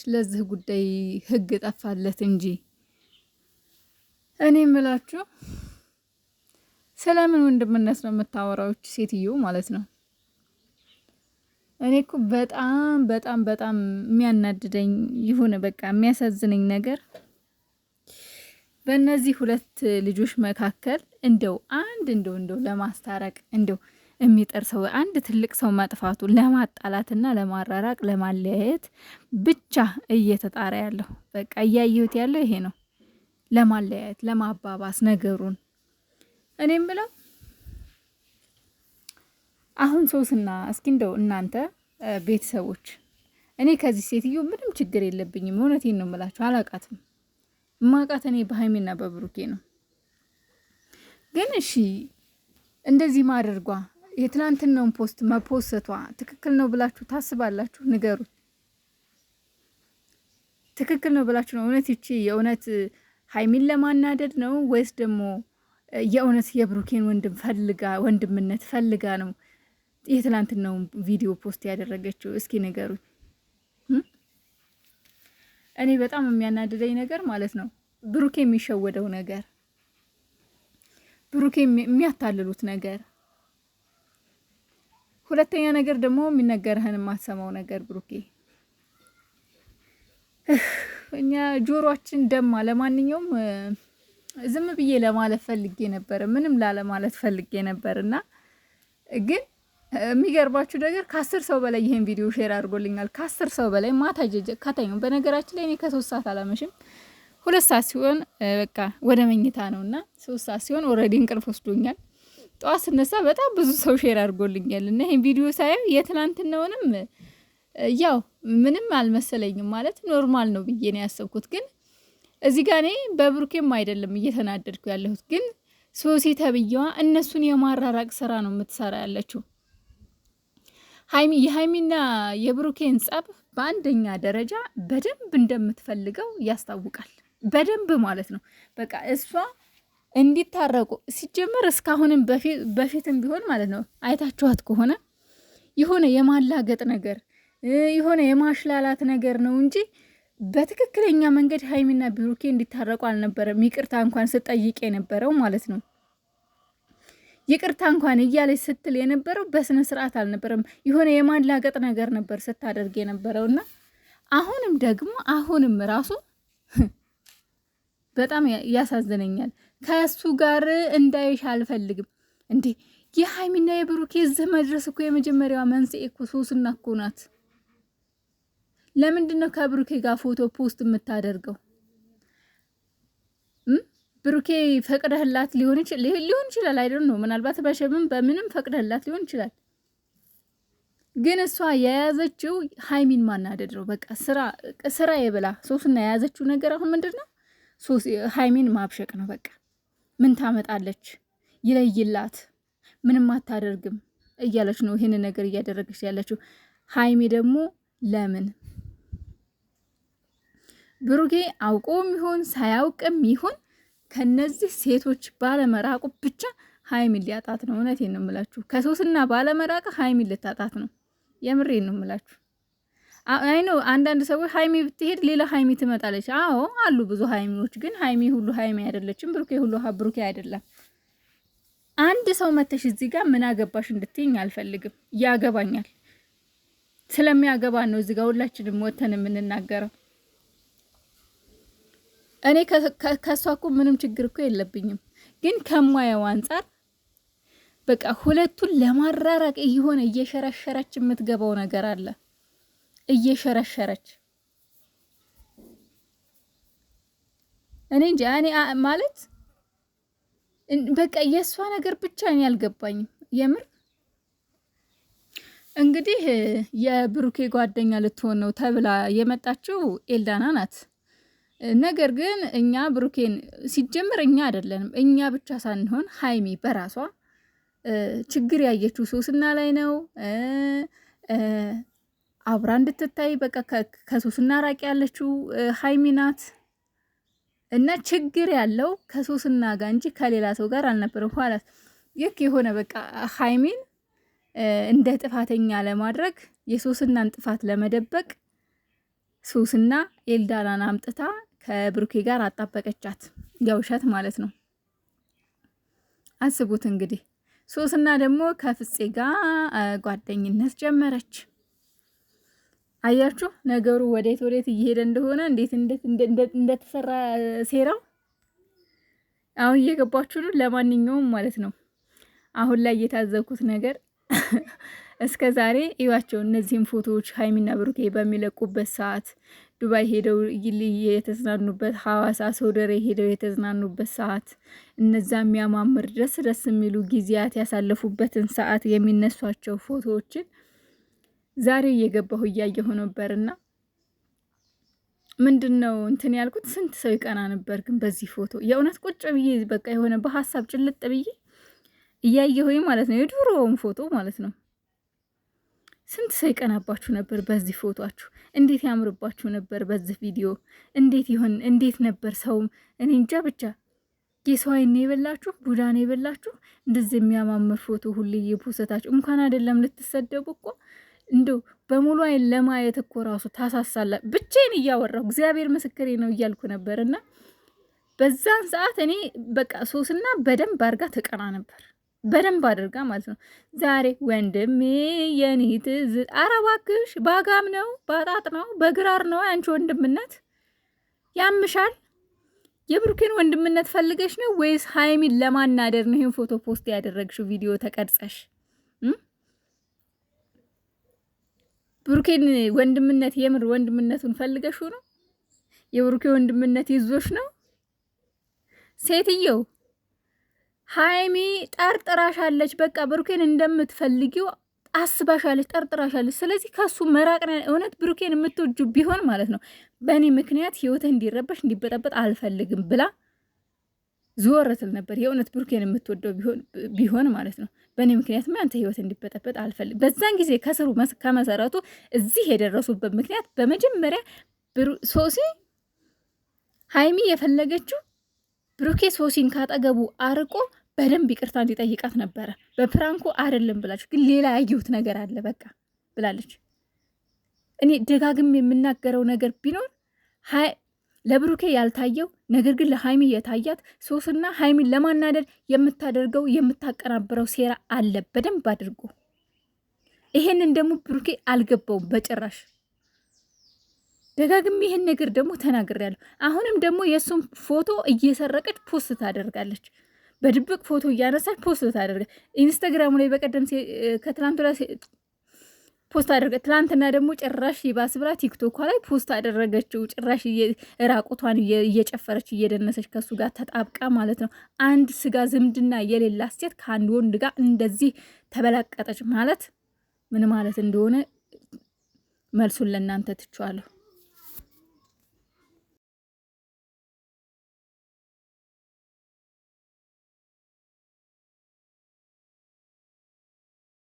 ለዚህ ጉዳይ ህግ ጠፋለት እንጂ እኔ እምላችሁ ስለምን ወንድምነት ነው የምታወራው ሴትዮ ማለት ነው። እኔ እኮ በጣም በጣም በጣም የሚያናድደኝ ይሁን በቃ የሚያሳዝነኝ ነገር በእነዚህ ሁለት ልጆች መካከል እንደው እንደው ለማስታረቅ እንደው የሚጠር ሰው አንድ ትልቅ ሰው ማጥፋቱ ለማጣላትና ለማራራቅ ለማለያየት ብቻ እየተጣረ ያለው በቃ እያየሁት ያለው ይሄ ነው። ለማለያየት ለማባባስ ነገሩን እኔም ብለው አሁን ሶስና እስኪ እንደው እናንተ ቤተሰቦች እኔ ከዚህ ሴትዮ ምንም ችግር የለብኝም። እውነቴን ነው የምላችሁ። አላቃትም። ማቃት እኔ በሃይሚና በብሩኬ ነው። ግን እሺ እንደዚህ ማድረጓ የትናንትናውን ፖስት መፖሰቷ ትክክል ነው ብላችሁ ታስባላችሁ? ንገሩ። ትክክል ነው ብላችሁ ነው እውነት ይቺ የእውነት ሃይሚን ለማናደድ ነው ወይስ ደግሞ የእውነት የብሩኬን ወንድምነት ፈልጋ ነው የትናንትናውን ቪዲዮ ፖስት ያደረገችው? እስኪ ንገሩኝ። እኔ በጣም የሚያናድደኝ ነገር ማለት ነው ብሩኬ የሚሸወደው ነገር፣ ብሩኬ የሚያታልሉት ነገር፣ ሁለተኛ ነገር ደግሞ የሚነገርህን የማትሰማው ነገር። ብሩኬ እኛ ጆሮአችን ደማ። ለማንኛውም ዝም ብዬ ለማለት ፈልጌ ነበር፣ ምንም ላለማለት ፈልጌ ነበርና ግን የሚገርባችሁ ነገር ከ10 ሰው በላይ ይሄን ቪዲዮ ሼር አድርጎልኛል። ከ10 ሰው በላይ ማታ ከተኙ። በነገራችን ላይ እኔ ከ3 ሰዓት አላመሽም። 2 ሰዓት ሲሆን በቃ ወደ መኝታ ነውና 3 ሰዓት ሲሆን ኦልሬዲ እንቅልፍ ወስዶኛል። ጠዋት ስነሳ በጣም ብዙ ሰው ሼር አድርጎልኛል እና ይሄን ቪዲዮ ሳየው የትናንትናውንም ያው ምንም አልመሰለኝም፣ ማለት ኖርማል ነው ብዬ ነው ያሰብኩት። ግን እዚህ ጋር እኔ በብሩኬም አይደለም እየተናደድኩ ያለሁት፣ ግን ሶሲ ተብዬዋ እነሱን የማራራቅ ስራ ነው የምትሰራ ያለችው። የሃይሚና የብሩኬን ጸብ በአንደኛ ደረጃ በደንብ እንደምትፈልገው ያስታውቃል። በደንብ ማለት ነው። በቃ እሷ እንዲታረቁ ሲጀመር እስካሁንም በፊትም ቢሆን ማለት ነው አይታችኋት ከሆነ የሆነ የማላገጥ ነገር የሆነ የማሽላላት ነገር ነው እንጂ በትክክለኛ መንገድ ሃይሚና ብሩኬ እንዲታረቁ አልነበረም። ይቅርታ እንኳን ስጠይቅ የነበረው ማለት ነው። ይቅርታ እንኳን እያለች ስትል የነበረው በስነ ስርዓት አልነበረም። የሆነ የማላገጥ ነገር ነበር ስታደርግ የነበረውና አሁንም ራሱ በጣም ያሳዝነኛል። ከሱ ጋር እንዳይሽ አልፈልግም እንዴ! የሃይሚና የብሩኬ እዚህ መድረስ እኮ የመጀመሪያዋ መንስኤ እኮ ሶስና እኮ ናት። ለምንድነው ከብሩኬ ጋር ፎቶ ፖስት የምታደርገው? ብሩኬ ፈቅደህላት ሊሆን ይችላል አይደል ነው። ምናልባት በሸብም በምንም ፈቅደህላት ሊሆን ይችላል። ግን እሷ የያዘችው ሃይሚን ማናደድ ነው። በቃ ስራ የብላ ሶስና የያዘችው ነገር አሁን ምንድነው? ሃይሚን ማብሸቅ ነው። በቃ ምን ታመጣለች? ይለይላት፣ ምንም አታደርግም እያለች ነው ይሄን ነገር እያደረገች ያለችው። ሃይሚ ደግሞ ለምን ብሩኬ አውቆም ይሁን ሳያውቅም ይሁን ከነዚህ ሴቶች ባለመራቁ ብቻ ሃይሚን ሊያጣት ነው። እውነቴን ነው የምላችሁ። ከሶስና ባለመራቅ ሃይሚን ልታጣት ነው። የምሬን ነው የምላችሁ። አይ ነው አንዳንድ ሰዎች ሃይሚ ብትሄድ ሌላ ሃይሚ ትመጣለች። አዎ አሉ ብዙ ሃይሚዎች፣ ግን ሃይሚ ሁሉ ሃይሚ አይደለችም። ብሩኬ ሁሉ ብሩኬ አይደለም። አንድ ሰው መተሽ እዚህ ጋር ምን አገባሽ እንድትይኝ አልፈልግም። ያገባኛል። ስለሚያገባን ነው እዚህ ጋር ሁላችንም ወተን የምንናገረው። እኔ ከሷ እኮ ምንም ችግር እኮ የለብኝም፣ ግን ከማየው አንጻር በቃ ሁለቱን ለማራራቅ እየሆነ እየሸረሸረች የምትገባው ነገር አለ። እየሸረሸረች እኔ እንጃ። እኔ ማለት በቃ የእሷ ነገር ብቻ እኔ አልገባኝም የምር። እንግዲህ የብሩኬ ጓደኛ ልትሆን ነው ተብላ የመጣችው ኤልዳና ናት። ነገር ግን እኛ ብሩኬን ሲጀምር እኛ አይደለንም፣ እኛ ብቻ ሳንሆን ሃይሚ በራሷ ችግር ያየችው ሶስና ላይ ነው። አብራ እንድትታይ በቃ ከሶስና ራቂ ያለችው ሃይሚ ናት። እና ችግር ያለው ከሶስና ጋር እንጂ ከሌላ ሰው ጋር አልነበረም። ኋላ ይክ የሆነ በቃ ሃይሚን እንደ ጥፋተኛ ለማድረግ የሶስናን ጥፋት ለመደበቅ ሶስና ኤልዳናን አምጥታ ከብሩኬ ጋር አጣበቀቻት፣ የውሸት ማለት ነው። አስቡት እንግዲህ። ሶስና ደግሞ ከፍፄ ጋር ጓደኝነት ጀመረች። አያችሁ ነገሩ ወዴት እየሄደ እንደሆነ፣ እንዴት እንደተሰራ ሴራው አሁን እየገባችሁ ነው። ለማንኛውም ማለት ነው አሁን ላይ የታዘብኩት ነገር እስከ ዛሬ እዩዋቸው እነዚህም ፎቶዎች ሀይሚና ብሩኬ በሚለቁበት ሰዓት ዱባይ ሄደው የተዝናኑበት፣ ሐዋሳ ሶደሬ ሄደው የተዝናኑበት ሰዓት፣ እነዛ የሚያማምር ደስ የሚሉ ጊዜያት ያሳለፉበትን ሰዓት የሚነሷቸው ፎቶዎችን ዛሬ እየገባሁ እያየሁ ነበርና ምንድነው እንትን ያልኩት፣ ስንት ሰው ይቀና ነበር ግን በዚህ ፎቶ። የእውነት ቁጭ ብዬ በቃ የሆነ በሀሳብ ጭልጥ ብዬ እያየሁኝ ማለት ነው፣ የድሮውን ፎቶ ማለት ነው። ስንት ሰው ይቀናባችሁ ነበር በዚህ ፎቶአችሁ። እንዴት ያምርባችሁ ነበር በዚህ ቪዲዮ። እንዴት ነበር ሰውም እኔ እንጃ ብቻ የሰው አይን የበላችሁ ቡዳን የበላችሁ እንደዚህ የሚያማምር ፎቶ ሁሌ የፖሰታችሁ። እንኳን አይደለም ልትሰደቡ እኮ እንደው በሙሉ አይን ለማየት እኮ ራሱ ታሳሳላ። ብቻዬን እያወራሁ እግዚአብሔር ምስክሬ ነው እያልኩ ነበርና በዛን ሰዓት እኔ በቃ ሶስና በደንብ አድርጋ ተቀና ነበር፣ በደንብ አድርጋ ማለት ነው። ዛሬ ወንድሜ የኔ ትዝ፣ ኧረ እባክሽ ባጋም ነው ባጣጥ ነው በግራር ነው አንቺ ወንድምነት ያምሻል። የብሩኬን ወንድምነት ፈልገሽ ነው ወይስ ሀይሚን ለማናደር ነው ይሄን ፎቶ ፖስት ያደረግሽው ቪዲዮ ተቀርጸሽ? ብሩኬን ወንድምነት የምር ወንድምነቱን ፈልገሽው ነው? የብሩኬ ወንድምነት ይዞሽ ነው? ሴትየው ሀይሚ ጠርጥራሻለች። በቃ ብሩኬን እንደምትፈልጊው አስባሻለች፣ ጠርጥራሻለች። ስለዚህ ከሱ መራቅ ነው። እውነት ብሩኬን የምትወጁ ቢሆን ማለት ነው በእኔ ምክንያት ህይወትህ እንዲረበሽ እንዲበጠበጥ አልፈልግም ብላ ዞር ትል ነበር። የእውነት ብሩኬን የምትወደው ቢሆን ማለት ነው በእኔ ምክንያት አንተ ህይወት እንዲበጠበጥ አልፈልግም። በዛን ጊዜ ከስሩ ከመሰረቱ እዚህ የደረሱበት ምክንያት በመጀመሪያ ሶሲ ሀይሚ የፈለገችው ብሩኬ ሶሲን ካጠገቡ አርቆ በደንብ ይቅርታ እንዲጠይቃት ነበረ። በፕራንኩ አይደለም ብላችሁ ግን ሌላ ያየሁት ነገር አለ በቃ ብላለች። እኔ ደጋግም የምናገረው ነገር ቢኖር ለብሩኬ ያልታየው ነገር ግን ለሀይሚ የታያት ሶስና ሀይሚን ለማናደድ የምታደርገው የምታቀናብረው ሴራ አለ በደንብ አድርጎ። ይሄንን ደግሞ ብሩኬ አልገባውም በጭራሽ። ደጋግም ይሄን ነገር ደግሞ ተናግሬያለሁ። አሁንም ደግሞ የእሱም ፎቶ እየሰረቀች ፖስት ታደርጋለች። በድብቅ ፎቶ እያነሳች ፖስት ታደርጋለች። ኢንስታግራሙ ላይ በቀደም ከትላንቱ ላይ ፖስት አደረገ። ትላንትና ደግሞ ጭራሽ ይባስ ብላ ቲክቶኳ ላይ ፖስት አደረገችው። ጭራሽ ራቁቷን እየጨፈረች እየደነሰች ከሱ ጋር ተጣብቃ ማለት ነው። አንድ ስጋ ዝምድና የሌላት ሴት ከአንድ ወንድ ጋር እንደዚህ ተበላቀጠች ማለት ምን ማለት እንደሆነ መልሱን ለእናንተ ትቼዋለሁ።